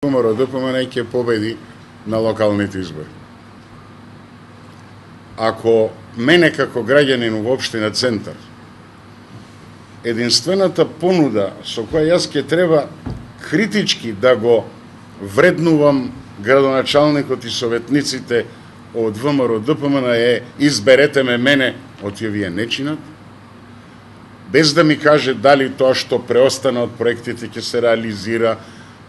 ВМРО ДПМН ќе победи на локалните избори. Ако мене како граѓанин во општина Центар, единствената понуда со која јас ќе треба критички да го вреднувам градоначалникот и советниците од ВМРО ДПМН е изберете ме мене, оти вие не чинат, без да ми каже дали тоа што преостана од проектите ќе се реализира,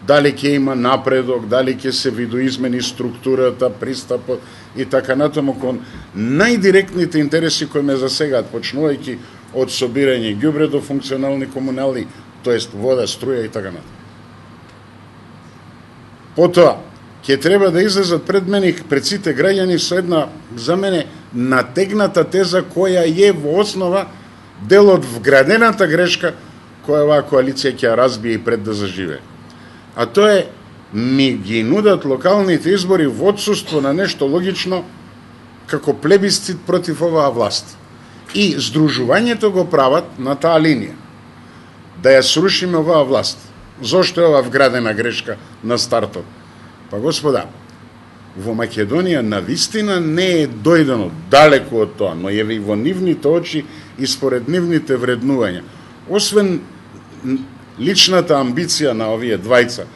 дали ќе има напредок, дали ќе се видоизмени структурата, пристапот и така натаму кон најдиректните интереси кои ме засегаат, почнувајќи од собирање ѓубре до функционални комунали, тоест вода, струја и така натаму. Потоа, ќе треба да излезат пред мене и пред сите граѓани со една, за мене, натегната теза која е во основа дел од вградената грешка која оваа коалиција ќе ја разбие и пред да заживее. А тоа е, ми ги нудат локалните избори во отсуство на нешто логично како плебисцит против оваа власт. И здружувањето го прават на таа линија. Да ја срушиме оваа власт. Зошто е оваа вградена грешка на стартот? Па господа, во Македонија навистина не е дојдено далеку од тоа, но е и во нивните очи и според нивните вреднувања. Освен личната амбиција на овие двајца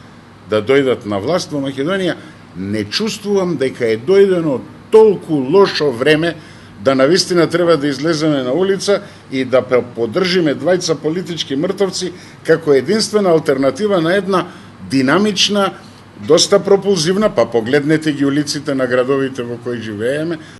да дојдат на власт во Македонија, не чувствувам дека е дојдено толку лошо време да навистина треба да излеземе на улица и да поддржиме двајца политички мртовци како единствена алтернатива на една динамична, доста пропулзивна, па погледнете ги улиците на градовите во кои живееме,